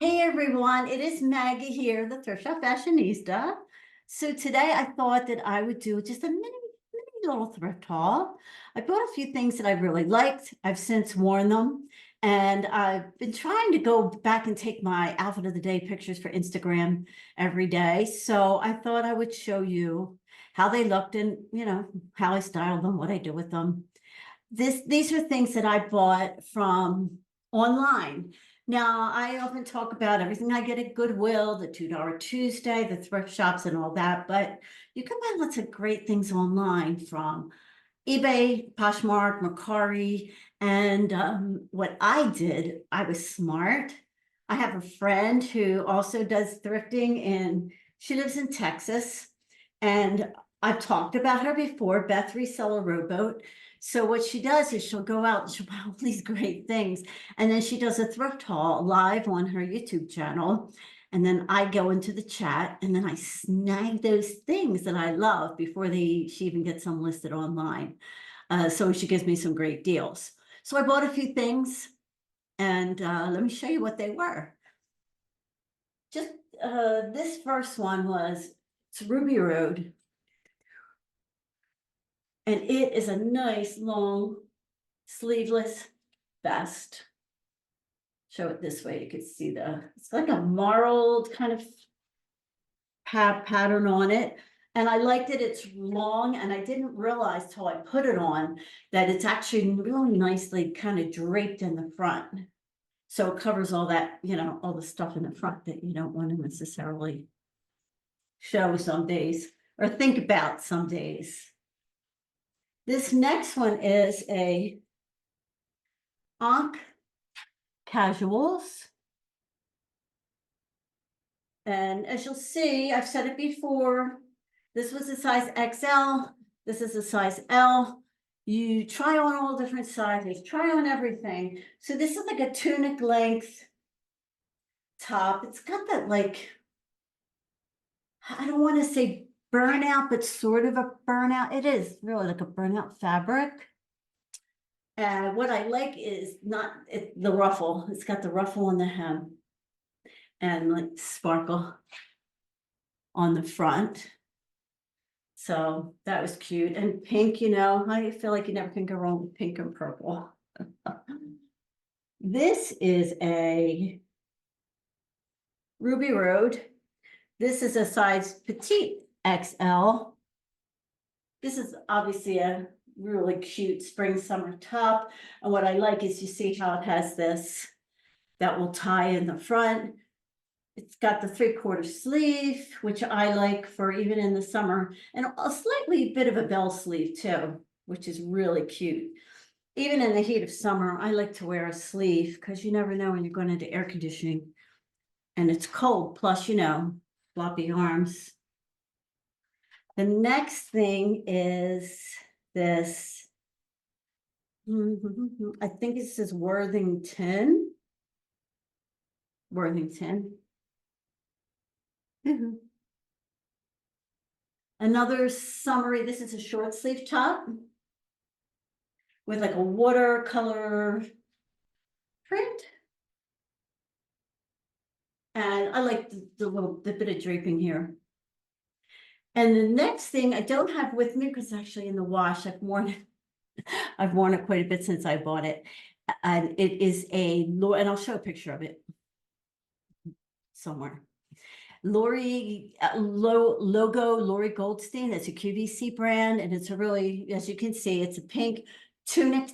Hey everyone, it is Maggie here, the Thrift Shop Fashionista. So today I thought that I would do just a mini little thrift haul. I bought a few things that I really liked. I've since worn them, and I've been trying to go back and take my outfit of the day pictures for Instagram every day. So I thought I would show you how they looked and, how I styled them, what I do with them. These are things that I bought from online. Now, I often talk about everything I get at Goodwill, the $2 Tuesday, the thrift shops and all that, but you can buy lots of great things online from eBay, Poshmark, Mercari. And what I did, I was smart. I have a friend who also does thrifting, and she lives in Texas. And I've talked about her before, Beth Reseller Rowboat. So what she does is she'll go out and she'll buy all these great things. And then she does a thrift haul live on her YouTube channel. And then I go into the chat and then I snag those things that I love before she even gets them listed online. So she gives me some great deals. So I bought a few things, and let me show you what they were. Just this first one it's Ruby Road, and it is a nice long sleeveless vest. Show it this way, you can see it's like a marled kind of pattern on it. And I liked it, it's long, and I didn't realize till I put it on that it's actually really nicely kind of draped in the front. So it covers all that, all the stuff in the front that you don't want to necessarily show some days or think about some days. This next one is a Ankh Casuals. And as you'll see, I've said it before, this was a size XL, this is a size L. You try on all different sizes, try on everything. So this is like a tunic length top. It's got that, like, I don't want to say burnout, but sort of a burnout. It is really like a burnout fabric. And what I like is the ruffle. It's got the ruffle on the hem and like sparkle on the front. So that was cute. And pink, I feel like you never can go wrong with pink and purple. This is a Ruby Road. This is a size petite XL. This is obviously a really cute spring summer top. And what I like is you see how it has this that will tie in the front. It's got the 3/4 sleeve, which I like for even in the summer, and a slightly bit of a bell sleeve too, which is really cute. Even in the heat of summer, I like to wear a sleeve because you never know when you're going into air conditioning and it's cold. Plus, floppy arms. The next thing is this. I think this is Worthington. Another summary. This is a short sleeve top with like a watercolor print. And I like the bit of draping here. And the next thing I don't have with me because it's actually in the wash. I've worn it quite a bit since I bought it. And it is and I'll show a picture of it somewhere. Lori Lori Goldstein. That's a QVC brand, and it's a really, as you can see, it's a pink tunic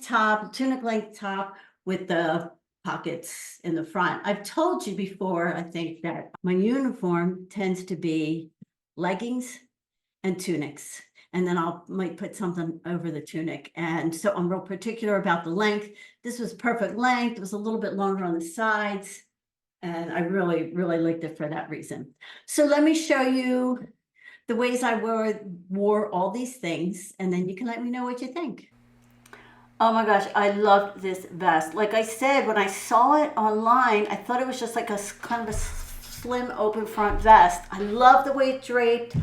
length top with the pockets in the front. I've told you before, I think, that my uniform tends to be leggings and tunics, and then might put something over the tunic. And so I'm real particular about the length. This was perfect length. It was a little bit longer on the sides. And I really, really liked it for that reason. So let me show you the ways I wore all these things, and then you can let me know what you think. Oh my gosh, I loved this vest. Like I said, when I saw it online, I thought it was just like a kind of a slim open front vest. I love the way it draped,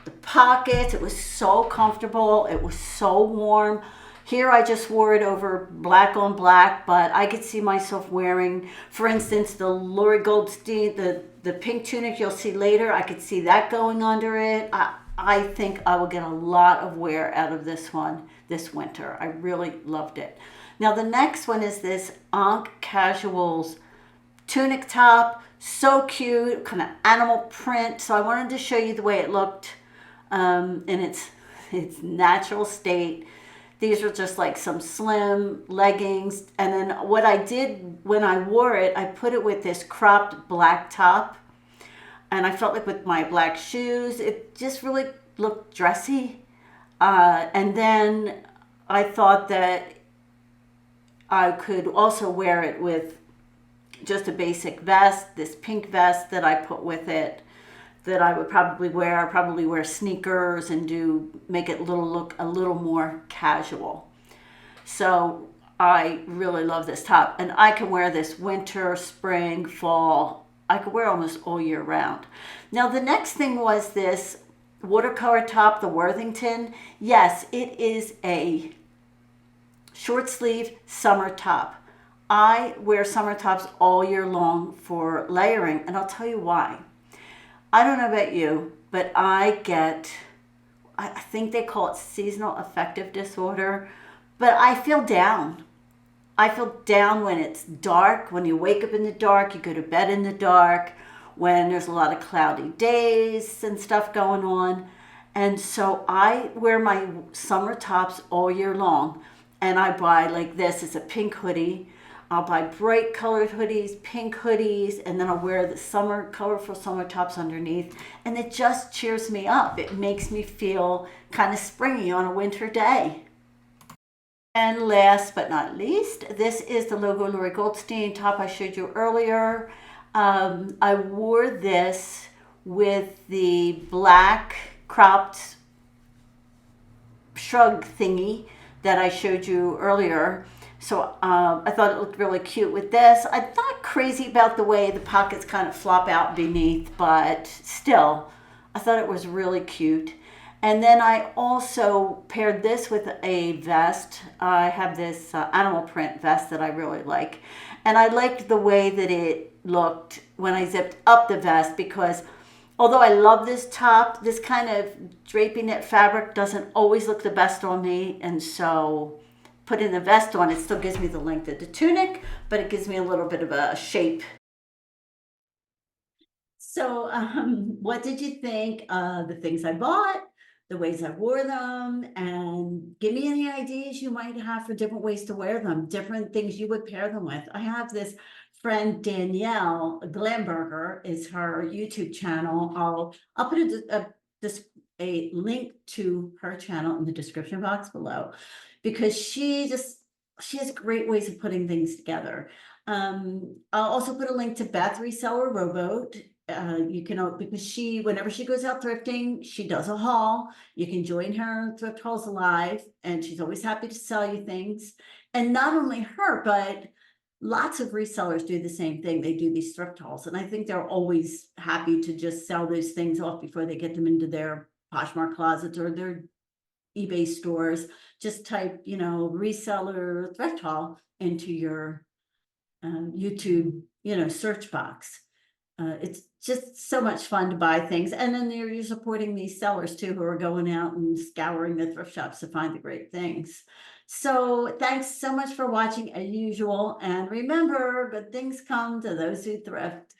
the pockets. It was so comfortable. It was so warm. Here I just wore it over black on black, but I could see myself wearing, for instance, the Lori Goldstein, the pink tunic you'll see later. I could see that going under it. I think I will get a lot of wear out of this one this winter. I really loved it. Now the next one is this Ankh Casuals tunic top. So cute, kind of animal print. So I wanted to show you the way it looked in its natural state. These are just like some slim leggings. And then what I did when I wore it, I put it with this cropped black top. And I felt like with my black shoes, it just really looked dressy. And then I thought that I could also wear it with just a basic vest, this pink vest that I put with it, that I would probably wear. I'd probably wear sneakers and make it look a little more casual. So I really love this top, and I can wear this winter, spring, fall. I could wear almost all year round. Now the next thing was this watercolor top, the Worthington. Yes, it is a short sleeve summer top. I wear summer tops all year long for layering, and I'll tell you why. I don't know about you, but I think they call it seasonal affective disorder, but I feel down. I feel down when it's dark, when you wake up in the dark, you go to bed in the dark, when there's a lot of cloudy days and stuff going on. And so I wear my summer tops all year long, and I buy like this. It's a pink hoodie. I'll buy bright colored hoodies, pink hoodies, and then I'll wear the colorful summer tops underneath. And it just cheers me up. It makes me feel kind of springy on a winter day. And last but not least, this is the logo Lori Goldstein top I showed you earlier. I wore this with the black cropped shrug thingy that I showed you earlier. So I thought it looked really cute with this. I'm not crazy about the way the pockets kind of flop out beneath, but still, I thought it was really cute. And then I also paired this with a vest. I have this animal print vest that I really like. And I liked the way that it looked when I zipped up the vest, because although I love this top, this kind of drapey knit fabric doesn't always look the best on me. And so putting the vest on, it still gives me the length of the tunic, but it gives me a little bit of a shape. So what did you think of the things I bought, the ways I wore them, and give me any ideas you might have for different ways to wear them, different things you would pair them with. I have this friend Danielle, Glamburger is her YouTube channel. I'll put a link to her channel in the description box below, because she has great ways of putting things together. I'll also put a link to Beth Reseller Rowboat. You can, because whenever she goes out thrifting, she does a haul. You can join her Thrift Hauls Alive, and she's always happy to sell you things. And not only her, but lots of resellers do the same thing. They do these thrift hauls, and I think they're always happy to just sell those things off before they get them into their Poshmark closets or their eBay stores. Just type, reseller thrift haul into your YouTube, search box. It's just so much fun to buy things. And then you're supporting these sellers too, who are going out and scouring the thrift shops to find the great things. So thanks so much for watching as usual. And remember, good things come to those who thrift.